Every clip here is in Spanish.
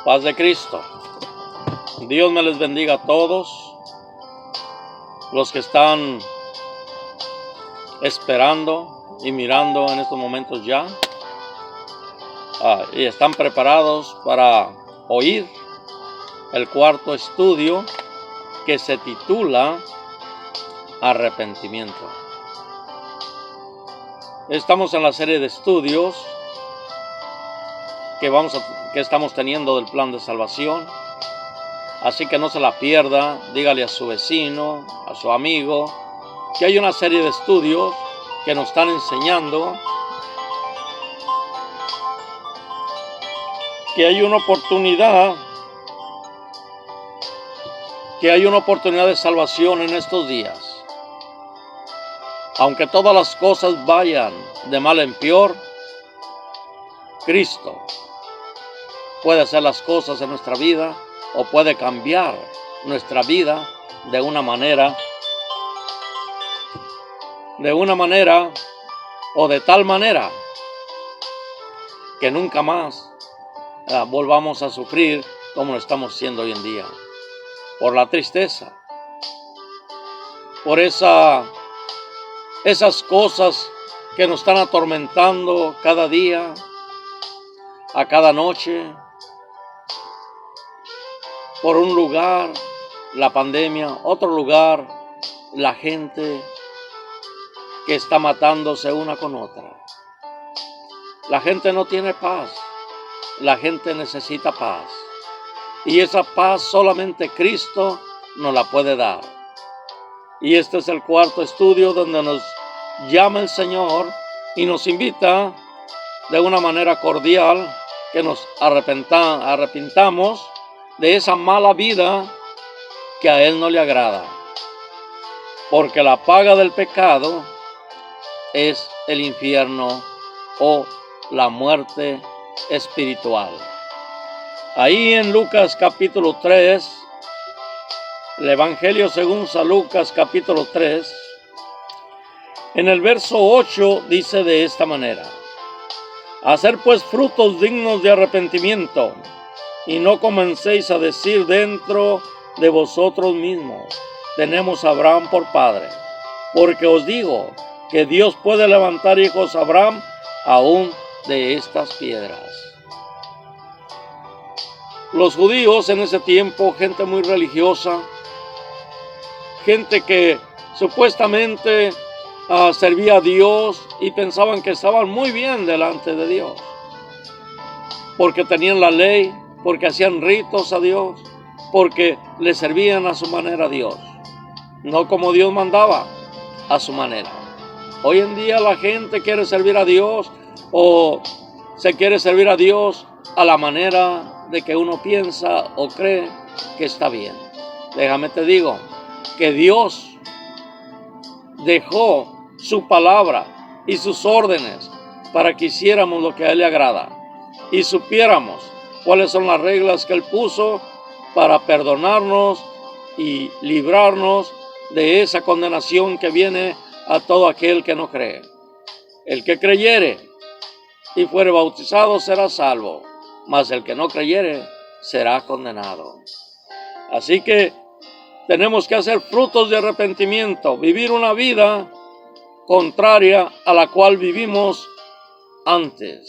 Paz de Cristo. Dios me les bendiga a todos los que están esperando y mirando en estos momentos ya y están preparados para oír el cuarto estudio que se titula Arrepentimiento. Estamos en la serie de estudios que estamos teniendo del plan de salvación. Así que no se la pierda, dígale a su vecino, a su amigo, que hay una serie de estudios que nos están enseñando que hay una oportunidad de salvación en estos días. Aunque todas las cosas vayan de mal en peor, Cristo puede hacer las cosas en nuestra vida o puede cambiar nuestra vida de una manera o de tal manera que nunca más volvamos a sufrir como lo estamos haciendo hoy en día, por la tristeza, por esas cosas que nos están atormentando cada día, a cada noche. Por un lugar, la pandemia, otro lugar, la gente que está matándose una con otra. La gente no tiene paz, la gente necesita paz. Y esa paz solamente Cristo nos la puede dar. Y este es el cuarto estudio donde nos llama el Señor y nos invita de una manera cordial que nos arrepintamos de esa mala vida que a Él no le agrada. Porque la paga del pecado es el infierno o la muerte espiritual. Ahí en Lucas capítulo 3, el Evangelio según San Lucas capítulo 3, en el verso 8 dice de esta manera: Hacer pues frutos dignos de arrepentimiento, y no comencéis a decir dentro de vosotros mismos, tenemos a Abraham por padre, porque os digo que Dios puede levantar hijos a Abraham aún de estas piedras. Los judíos en ese tiempo, gente muy religiosa, gente que supuestamente servía a Dios y pensaban que estaban muy bien delante de Dios, porque tenían la ley, porque hacían ritos a Dios, porque le servían a su manera a Dios, no como Dios mandaba, a su manera. Hoy en día la gente quiere servir a Dios o se quiere servir a Dios a la manera de que uno piensa o cree que está bien. Déjame te digo que Dios dejó su palabra y sus órdenes para que hiciéramos lo que a Él le agrada y supiéramos cuáles son las reglas que Él puso para perdonarnos y librarnos de esa condenación que viene a todo aquel que no cree. El que creyere y fuere bautizado será salvo, mas el que no creyere será condenado. Así que tenemos que hacer frutos de arrepentimiento, vivir una vida contraria a la cual vivimos antes.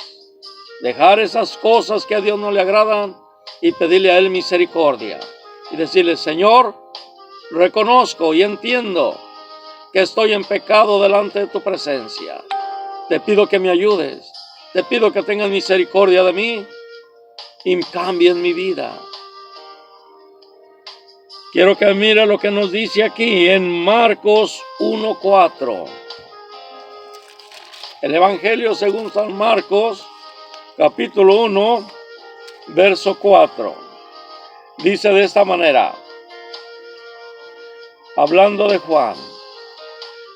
Dejar esas cosas que a Dios no le agradan y pedirle a Él misericordia. Y decirle: Señor, reconozco y entiendo que estoy en pecado delante de tu presencia. Te pido que me ayudes. Te pido que tengas misericordia de mí y cambies mi vida. Quiero que mire lo que nos dice aquí en Marcos 1:4. El Evangelio según San Marcos, capítulo 1, verso 4. Dice de esta manera, hablando de Juan,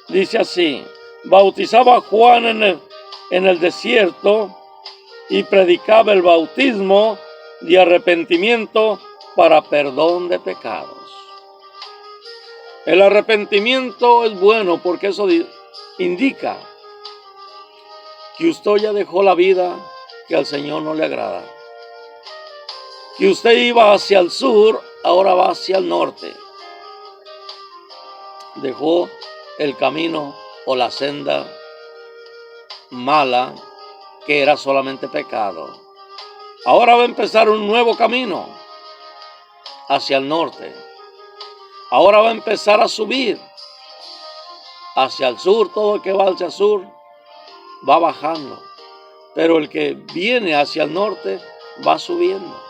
dice así: bautizaba Juan en el desierto y predicaba el bautismo de arrepentimiento para perdón de pecados. El arrepentimiento es bueno porque eso indica que usted ya dejó la vida que al Señor no le agrada. que usted iba hacia el sur, ahora va hacia el norte. Dejó el camino o la senda mala, que era solamente pecado. Ahora va a empezar un nuevo camino hacia el norte. Ahora va a empezar a subir hacia el sur. Todo el que va hacia el sur va bajando, pero el que viene hacia el norte va subiendo.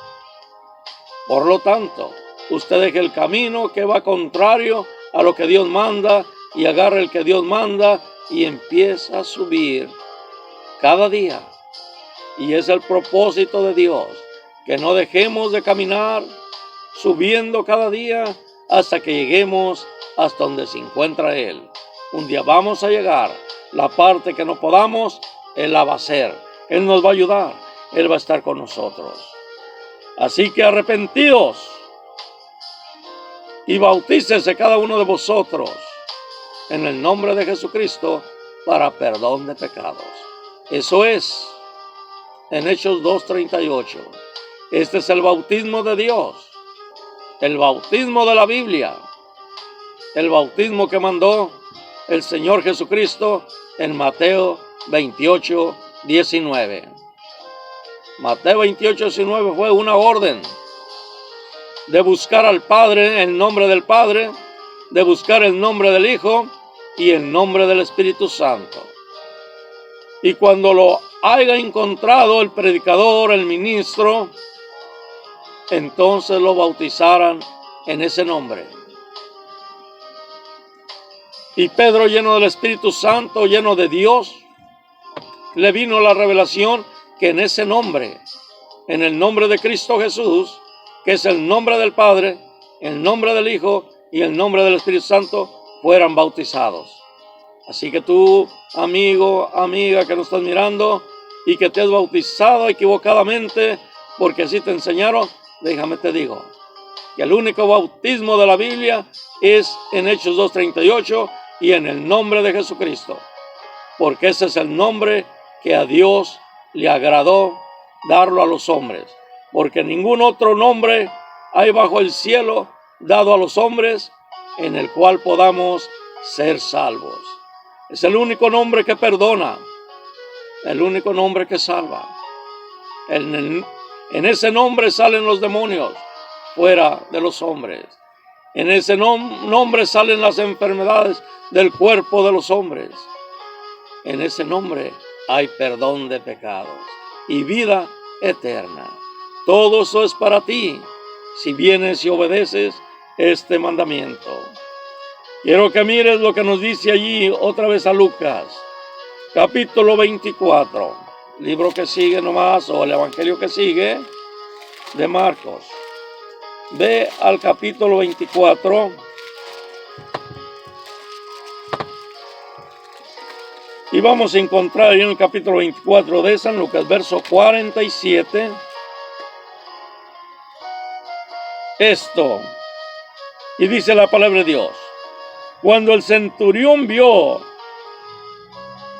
Por lo tanto, usted deje el camino que va contrario a lo que Dios manda y agarra el que Dios manda y empieza a subir cada día. Y es el propósito de Dios, que no dejemos de caminar subiendo cada día hasta que lleguemos hasta donde se encuentra Él. Un día vamos a llegar. La parte que no podamos, Él la va a hacer. Él nos va a ayudar. Él va a estar con nosotros. Así que arrepentidos y bautícese cada uno de vosotros en el nombre de Jesucristo para perdón de pecados. Eso es en Hechos 2:38. Este es el bautismo de Dios, el bautismo de la Biblia, el bautismo que mandó el Señor Jesucristo en Mateo 28:19. Mateo 28:19 fue una orden de buscar al Padre, el nombre del Padre, de buscar el nombre del Hijo y el nombre del Espíritu Santo. Y cuando lo haya encontrado el predicador, el ministro, entonces lo bautizaran en ese nombre. Y Pedro, lleno del Espíritu Santo, lleno de Dios, le vino la revelación que en ese nombre, en el nombre de Cristo Jesús, que es el nombre del Padre, el nombre del Hijo y el nombre del Espíritu Santo, fueran bautizados. Así que tú, amigo, amiga que nos estás mirando y que te has bautizado equivocadamente porque así te enseñaron, déjame te digo que el único bautismo de la Biblia es en Hechos 2:38 y en el nombre de Jesucristo, porque ese es el nombre que a Dios le agradó darlo a los hombres, porque ningún otro nombre hay bajo el cielo dado a los hombres en el cual podamos ser salvos. Es el único nombre que perdona, el único nombre que salva. En ese nombre salen los demonios fuera de los hombres. En ese nombre salen las enfermedades del cuerpo de los hombres. En ese nombre hay perdón de pecados y vida eterna. Todo eso es para ti si vienes y obedeces este mandamiento. Quiero que mires lo que nos dice allí otra vez a Lucas, capítulo 24, libro que sigue nomás, o el evangelio que sigue, de Marcos. Ve al capítulo 24 y vamos a encontrar ahí en el capítulo 24 de San Lucas, verso 47, esto, y dice la palabra de Dios: cuando el centurión vio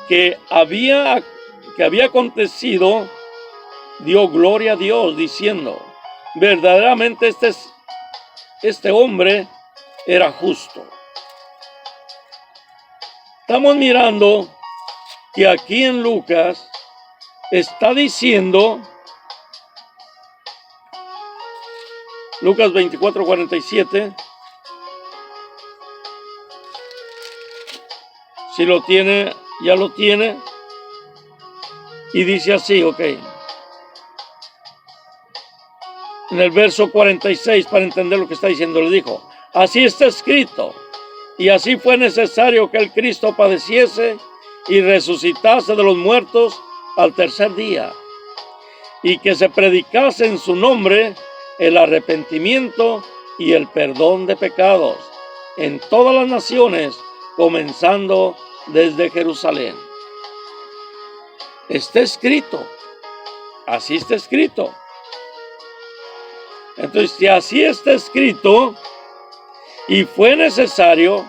que había acontecido, dio gloria a Dios, diciendo: verdaderamente este hombre era justo. Estamos mirando que aquí en Lucas está diciendo, Lucas 24:47, si lo tiene, ya lo tiene, y dice así, ok. En el verso 46, para entender lo que está diciendo, le dijo: así está escrito, y así fue necesario que el Cristo padeciese y resucitase de los muertos al tercer día, y que se predicase en su nombre el arrepentimiento y el perdón de pecados en todas las naciones, comenzando desde Jerusalén. Está escrito, así está escrito. Entonces, si así está escrito, y fue necesario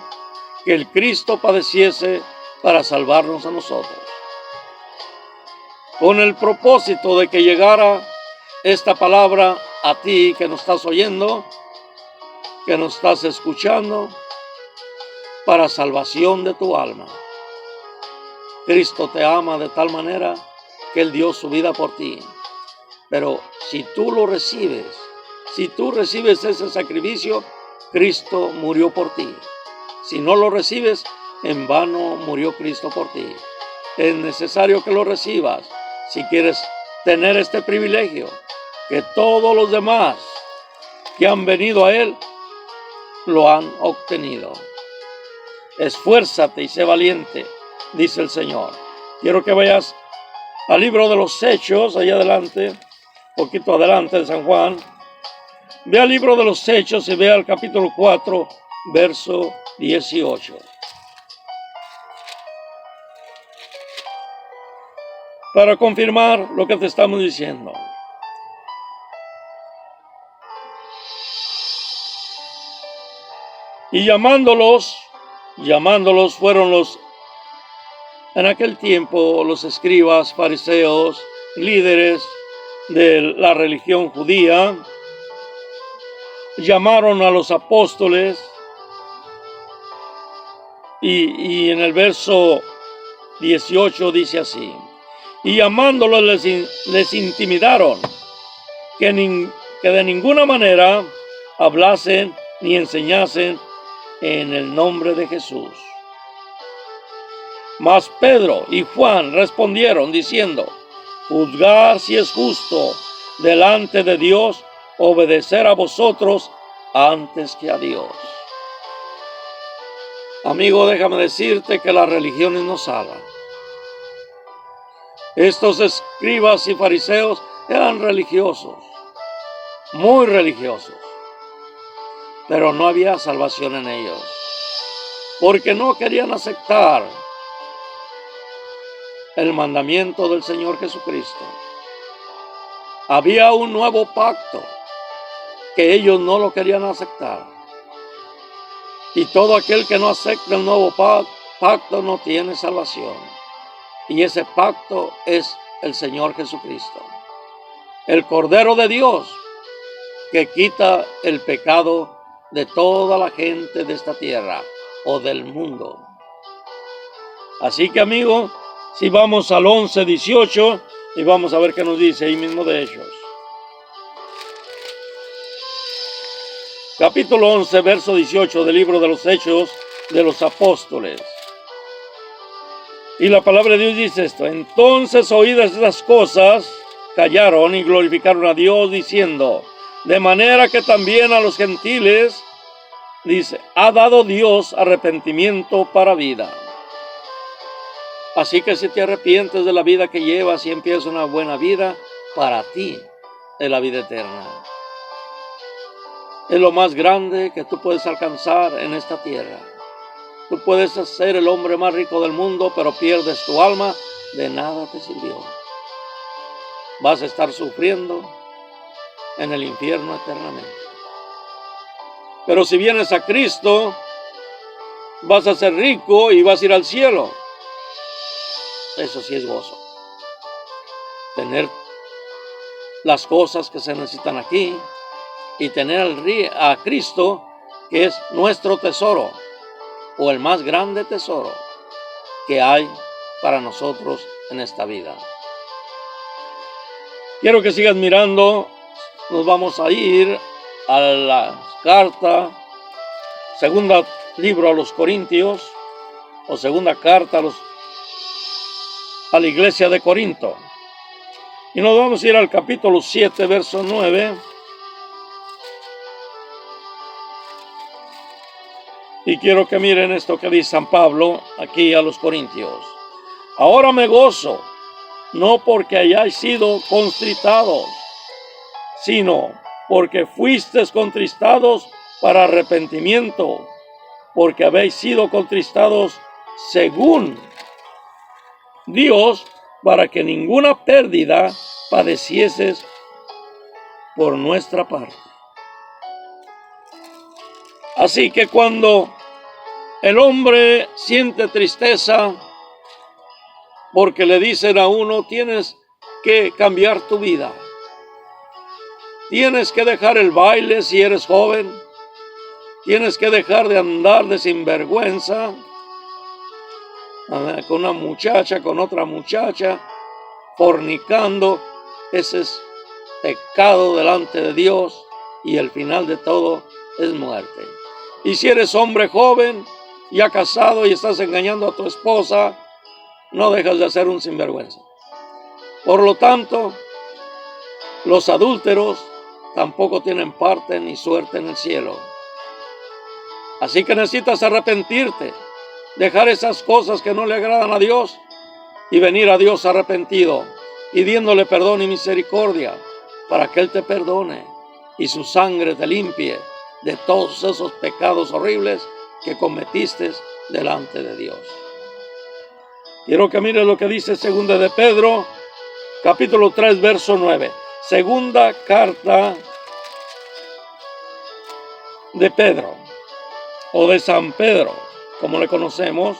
que el Cristo padeciese para salvarnos a nosotros, con el propósito de que llegara esta palabra a ti que nos estás oyendo, que nos estás escuchando, para salvación de tu alma. Cristo te ama de tal manera que Él dio su vida por ti. Pero si tú lo recibes, si tú recibes ese sacrificio, Cristo murió por ti. Si no lo recibes, en vano murió Cristo por ti. Es necesario que lo recibas si quieres tener este privilegio que todos los demás que han venido a Él lo han obtenido. Esfuérzate y sé valiente, dice el Señor. Quiero que vayas al libro de los Hechos, allá adelante, poquito adelante de San Juan. Ve al libro de los Hechos y ve al capítulo 4, verso 18. Para confirmar lo que te estamos diciendo. Y llamándolos fueron en aquel tiempo los escribas, fariseos, líderes de la religión judía. Llamaron a los apóstoles y en el verso 18 dice así: y llamándolos les intimidaron que de ninguna manera hablasen ni enseñasen en el nombre de Jesús. Mas Pedro y Juan respondieron diciendo: juzgar si es justo delante de Dios obedecer a vosotros antes que a Dios. Amigo, déjame decirte que las religiones no salvan. Estos escribas y fariseos eran religiosos, muy religiosos, pero no había salvación en ellos, porque no querían aceptar el mandamiento del Señor Jesucristo. Había un nuevo pacto que ellos no lo querían aceptar. Y todo aquel que no acepta el nuevo pacto no tiene salvación. Y ese pacto es el Señor Jesucristo, el Cordero de Dios, que quita el pecado de toda la gente de esta tierra o del mundo. Así que, amigo, si vamos al 11:18 y vamos a ver qué nos dice ahí mismo de Hechos. Capítulo 11, verso 18 del libro de los Hechos de los Apóstoles. Y la palabra de Dios dice esto: entonces, oídas estas cosas, callaron y glorificaron a Dios diciendo: de manera que también a los gentiles, dice, ha dado Dios arrepentimiento para vida. Así que si te arrepientes de la vida que llevas y empiezas una buena vida, para ti es la vida eterna. Es lo más grande que tú puedes alcanzar en esta tierra. Tú puedes ser el hombre más rico del mundo, pero pierdes tu alma, de nada te sirvió. Vas a estar sufriendo en el infierno eternamente. Pero si vienes a Cristo, vas a ser rico y vas a ir al cielo. Eso sí es gozo. Tener las cosas que se necesitan aquí y tener a Cristo, que es nuestro tesoro, o el más grande tesoro que hay para nosotros en esta vida. Quiero que sigas mirando. Nos vamos a ir a la carta, segunda libro a los Corintios, o segunda carta a la iglesia de Corinto. Y nos vamos a ir al capítulo 7, verso 9. Y quiero que miren esto que dice San Pablo aquí a los Corintios. Ahora me gozo, no porque hayáis sido contristados, sino porque fuisteis contristados para arrepentimiento, porque habéis sido contristados según Dios, para que ninguna pérdida padecieses por nuestra parte. Así que cuando el hombre siente tristeza porque le dicen a uno: tienes que cambiar tu vida, Tienes que dejar el baile si eres joven. Tienes que dejar de andar de sinvergüenza con una muchacha, con otra muchacha, fornicando. Ese es pecado delante de Dios y el final de todo es muerte. Y si eres hombre joven, ya casado y estás engañando a tu esposa, no dejas de ser un sinvergüenza. Por lo tanto, los adúlteros tampoco tienen parte ni suerte en el cielo. Así que necesitas arrepentirte, dejar esas cosas que no le agradan a Dios y venir a Dios arrepentido, pidiéndole perdón y misericordia para que Él te perdone y su sangre te limpie de todos esos pecados horribles que cometiste delante de Dios. Quiero que mires lo que dice 2 de Pedro, capítulo 3, verso 9. Segunda carta de Pedro, o de San Pedro, como le conocemos.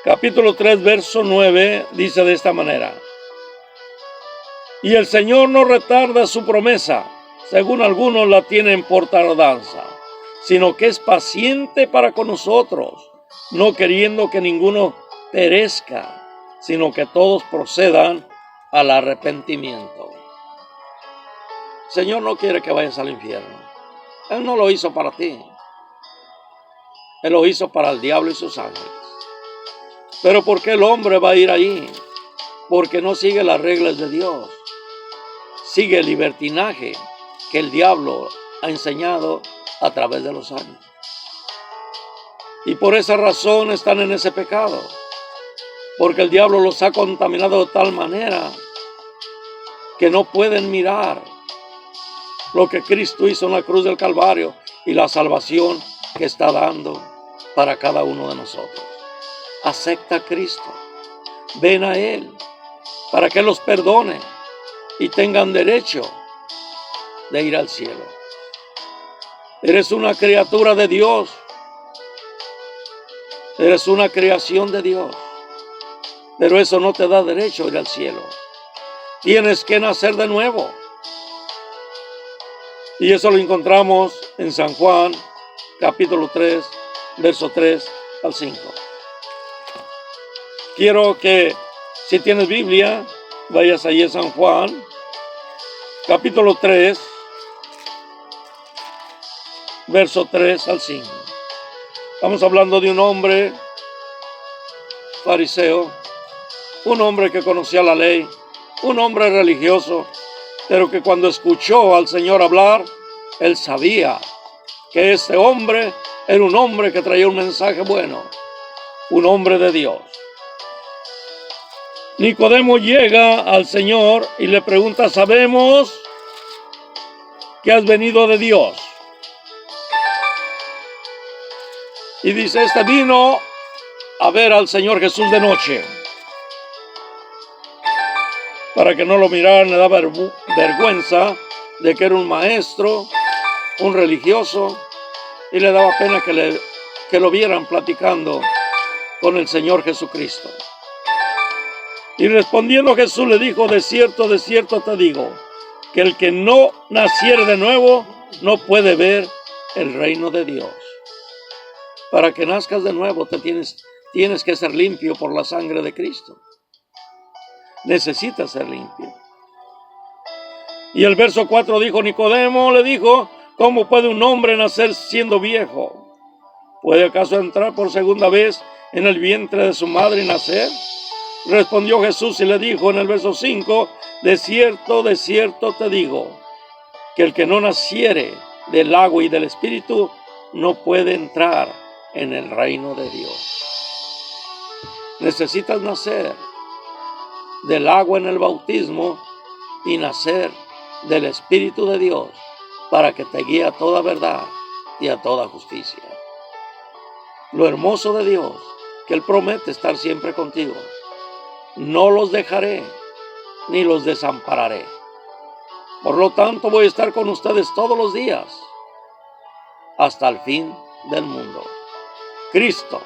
Capítulo 3, verso 9, dice de esta manera: y el Señor no retarda su promesa, según algunos la tienen por tardanza, sino que es paciente para con nosotros, no queriendo que ninguno perezca, sino que todos procedan al arrepentimiento. El Señor no quiere que vayas al infierno. Él no lo hizo para ti. Él lo hizo para el diablo y sus ángeles. Pero ¿por qué el hombre va a ir ahí? Porque no sigue las reglas de Dios. Sigue el libertinaje que el diablo ha enseñado a través de los años. Y por esa razón están en ese pecado. Porque el diablo los ha contaminado de tal manera que no pueden mirar lo que Cristo hizo en la cruz del Calvario y la salvación que está dando para cada uno de nosotros. Acepta a Cristo. Ven a Él para que los perdone y tengan derecho de ir al cielo. Eres una criatura de Dios. Eres una creación de Dios. Pero eso no te da derecho a ir al cielo. Tienes que nacer de nuevo. Y eso lo encontramos en San Juan, capítulo 3, verso 3 al 5. Quiero que, si tienes Biblia, vayas ahí a San Juan, capítulo 3, verso 3 al 5. Estamos hablando de un hombre fariseo, un hombre que conocía la ley, un hombre religioso, pero que cuando escuchó al Señor hablar, él sabía que este hombre era un hombre que traía un mensaje bueno, un hombre de Dios. Nicodemo llega al Señor y le pregunta: sabemos que has venido de Dios. Y dice: este vino a ver al Señor Jesús de noche. Para que no lo miraran, le daba vergüenza de que era un maestro, un religioso, y le daba pena que lo vieran platicando con el Señor Jesucristo. Y respondiendo Jesús le dijo: de cierto te digo, que el que no naciere de nuevo no puede ver el reino de Dios. Para que nazcas de nuevo tienes que ser limpio por la sangre de Cristo. Necesitas ser limpio. Y el verso 4 dijo: Nicodemo le dijo: ¿cómo puede un hombre nacer siendo viejo? ¿Puede acaso entrar por segunda vez en el vientre de su madre y nacer? Respondió Jesús y le dijo en el verso 5: de cierto te digo, que el que no naciere del agua y del Espíritu no puede entrar en el reino de Dios. Necesitas nacer del agua en el bautismo y nacer del Espíritu de Dios para que te guíe a toda verdad y a toda justicia. Lo hermoso de Dios, que Él promete estar siempre contigo. No los dejaré ni los desampararé. Por lo tanto, voy a estar con ustedes todos los días hasta el fin del mundo. Cristo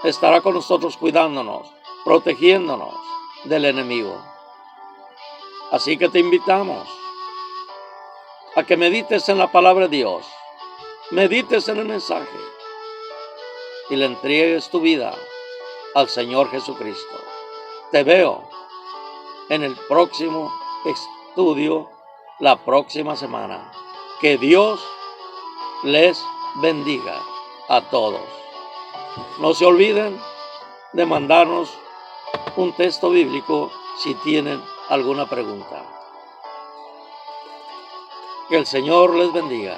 estará con nosotros cuidándonos, protegiéndonos del enemigo. Así que te invitamos a que medites en la palabra de Dios, medites en el mensaje y le entregues tu vida al Señor Jesucristo. Te veo en el próximo estudio la próxima semana. Que Dios les bendiga a todos. No se olviden de mandarnos un texto bíblico si tienen alguna pregunta. Que el Señor les bendiga.